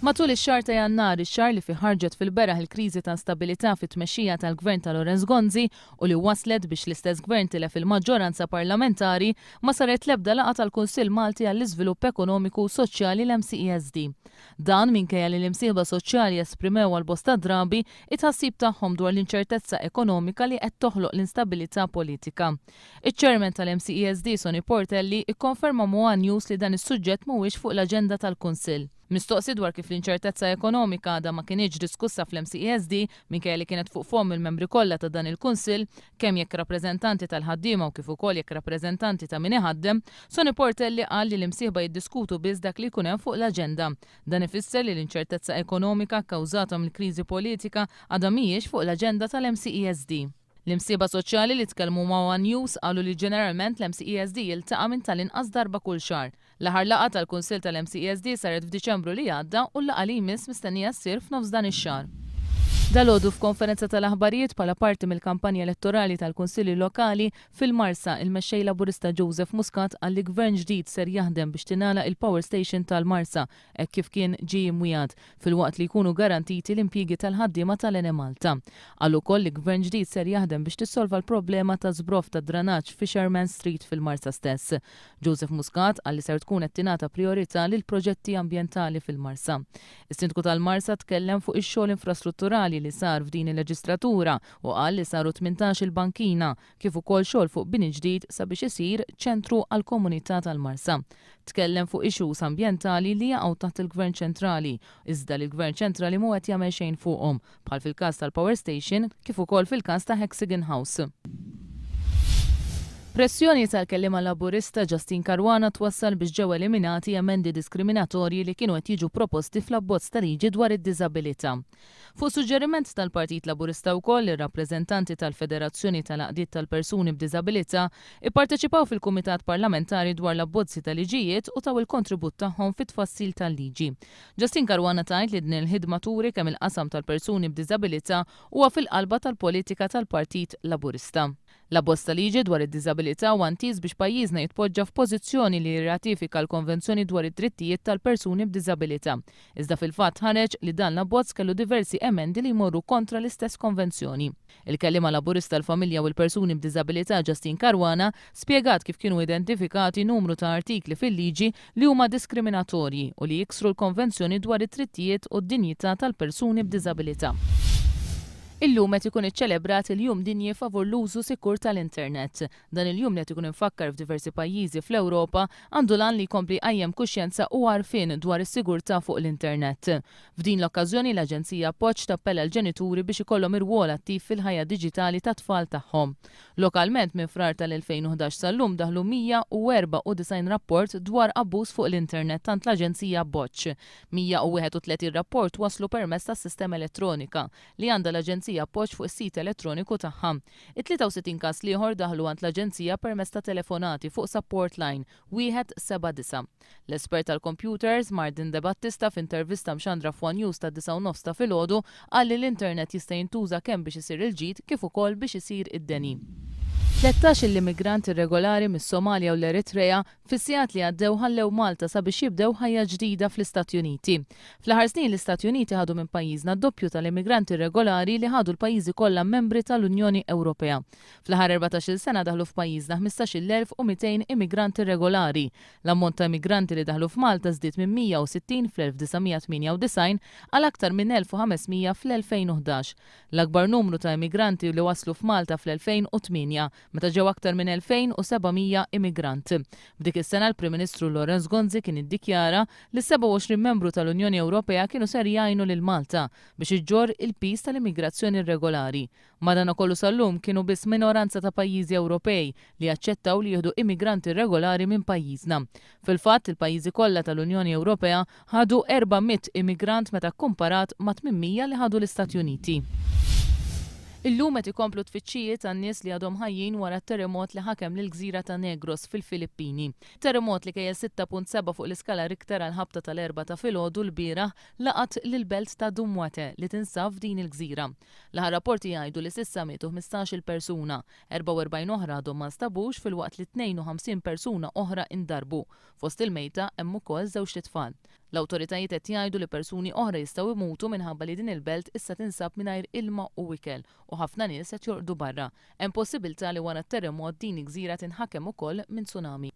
Matul ix-xahar ta' Jannar, ix-xahar li fih ħarġet fil-beraħ il-kriżi ta' stabilità fit-tmexxija tal-Gvern ta' Lorenz Gonzi u li waslet biex l-istess gvern tilef il-maġġoranza parlamentari ma saret l-ebda laqgħa tal-Kunsill Malti għall-Iżvilupp Ekonomiku u Soċjali l-MCESD. Dan minkejja li l-imsieħba soċjali esprimew għal bosta drabi it-ħassib tagħhom dwar l-inċertezza ekonomika li qed toħloq l-instabilità politika. Iċ-Chairman tal-MCESD Sonny Portelli ikkonferma Moa News li dan is-suġġett mhuwiex fuq l-aġenda tal-Kunsill. Mistoqsi dwar kif l-inċertezza ekonomika għadha ma kienx diskussa fl-MCESD minkejja li kienet fuq fom il-membri kollha ta' dan il-Kunsill, kemm jekk rappreżentanti tal-ħaddiema u kif ukoll jekk rappreżentanti ta' min iħaddem, Sonny Portelli qal li l-imsieħba jiddiskutu biss dak li jkun hemm fuq l-aġenda. Dan ifisser li l-inċertezza ekonomika kkawżata mill-kriżi politika għadha mhijiex fuq l-aġenda tal-MCESD. L-imsieba soċjali li tkellmu ma' One News qalu li ġeneralment l-MCESD jiltaqa' minn tal-inqas darba kull xahar. L-aħħar laqgħa tal-Kunsill tal-MCESD saret f'Diċembru li għadda u l-laqgħa li jmiss mistennija ssir f'nofs dan ix-xahar. Dalgħodu f'konferenza tal-aħbarijiet bħala parti mill-kampanja elettorali tal-Kunsilli Lokali fil-Marsa il-mexxej Laburista Joseph Muscat qal li gvern ġdid ser jaħdem biex tingħalaq il-Power Station tal-Marsa hekk kif kien ġie imwiegħad filwaqt li jkunu garantiti l-impjiegi tal-ħaddiema tal-Ene Malta. Qal ukoll li gvern ġdid ser jaħdem biex tissolva l-problema ta' żbrof ta' dranaġġ Fisherman Street fil-Marsa stess. Joseph Muscat qal li ser tkun qed tingħata priorità lil proġetti ambjentali fil-Marsa. Is-Sindku tal-Marsa tkellem fuq ix-xogħol infrastrutturali li sar f'din il-leġistratura u qal li saru 18 il-bankina kif ukoll xogħol fuq bini ġdid sabiex isir ċentru għall-komunità tal-Marsa. Tkellem fuq issues ambjentali li jaqgħu taħt il-Gvern ċentrali, iżda li l-Gvern ċentrali mhu qed jagħmel xejn fuqhom, bħal fil-każ tal-Power Station kif ukoll fil-każ ta' Hexagon House. Pressjoni tal-kellima Laburista Justin Caruana twassal biex ġew eliminati emendi diskriminatorji li kienu qed jiġu proposti fl-abbozz ta' liġi dwar id-diżabilità. Fuq suġġeriment tal-Partit Laburista wkoll ir-rappreżentanti tal-Federazzjoni tal-Għaqdiet tal-Persuni b'Diżabilità ipparteċipaw fil-Kumitat Parlamentari dwar l-abbozzi tal-liġijiet u taw il-kontribut tagħhom fit-tfassil tal-liġi. Justin Caruana tgħid li din il-ħidma turi kemm il-qasam tal-persuni b'diżabilità huwa fil-qalba tal-politika tal-Partit Laburista. L-abbozz tal-liġi dwar id-diżabilità huwa ntiż biex pajjiżna jitpoġġa f'pożizzjoni li jirratifika l-Konvenzjoni dwar id-drittijiet tal-persuni b'diżabilità. Iżda fil-fatt ħareġ li dan l-abbozz kellu diversi emendi li jmorru kontra l-istess konvenzjoni. Il-kellima Laburista tal-Familja u l-Persuni b'Diżabilità Justin Caruana spjegat kif kienu identifikati numru ta' artikli fil-liġi li huma diskriminatorji u li jiksru l-Konvenzjoni dwar id-drittijiet u d-dinjità tal-persuni b'diżabilità. Illum qed ikun iċċelebrat il-Jum Dinji favur l-użu sikur tal-Internet. Dan il-jum li qed ikun infakkar f'diversi pajjiżi fl-Ewropa għandu lan li jkompli qajjem kuxjenza u għarfien dwar is-sigurtà fuq l-Internet. F'din l-okkażjoni l-Aġenzija Appoġġ tappella l-ġenituri biex ikollhom irwol attiv fil-ħajja diġitali tat-tfal tagħhom. Lokalment minn frar tal-2011 sal-lum daħlu 194 rapport dwar abbuż fuq l-Internet tant l-Aġenzija Appoġġ. 131 rapport waslu permezz tas-sistema elettronika li għandha l-Aġenzija Appoġġ fuq is-sit elettroniku tagħha. It-63 każ ieħor daħlu għand l-Aġenzija permezz ta' telefonati fuq support line 179. L-espert tal-computers Martin De Battista f'intervista mxandra f'One News ta' 9:30 ta' filgħodu qal li l-Internet jista' jintuża kemm biex isir il-ġid kif ukoll biex isir id-deni. 13 l-immigranti irregolari mis-Somalja u l-Eritrea fis-sigħat li għaddew ħallew Malta sabiex jibdew ħajja ġdida fl-Istati Uniti. Fl-aħħar snin l-Istati Uniti ħadu minn pajjiżna d-doppju tal-immigranti irregolari li ħadu l-pajjiżi kollha membri tal-Unjoni Ewropea. Fl-aħħar 14-il sena daħlu f'pajjiżna 15,200 immigranti regolari. L-ammont ta' immigranti li daħlu f'Malta żdied minn 160 fl-1998 għal aktar minn 1500 fl-2011. L-akbar numru ta' immigranti li waslu f'Malta fl-2008 meta ġew aktar minn 2700 immigrant. F'dik is-sena l-Prim Ministru Lorenz Gonzi kien iddikjara li 27 membru tal-Unjoni Ewropea kienu ser jgħinu lil Malta biex iġġor il-pis tal-immigrazzjoni irregolari. Madankollu sal-lum kienu biss minoranza ta' pajjiżi Ewropej li aċċettaw li jieħdu immigranti irregolari minn pajjiżna. Fil-fatt il-pajjiżi kollha tal-Unjoni Ewropea ħadu 400 immigrant meta kkumparat ma' 800 li ħadu l-Istati Uniti. Illum qed ikomplu tfittxijiet tan-nies li għadhom ħajjin wara t-terremot li ħakem lill-gżira ta' Negros fil-Filippini. Terremot li kejjel 6.7 fuq l-iskala Richter għal ħabta tal-4 ta' filgħodu l-bieraħ laqat lill-belt ta' Dumwate li tinsab f'din il-gżira. L-aħħar rapporti jgħidu li s'issa mietu 15-il persuna, 44 oħra għadhom ma nstabux fil-waqt li 52 persuna oħra indarbu. Fost il-mejta hemm ukoll żewġ tfal. L-awtoritajiet qed jgħidu li persuni oħra jistgħu jmutu minħabba li din il-belt issa tinsab mingħajr ilma u ikel u ħafna nies qed jorqdu barra. Hemm possibilità li wara t-terremot din il-gżira tinħakem ukoll minn tsunami.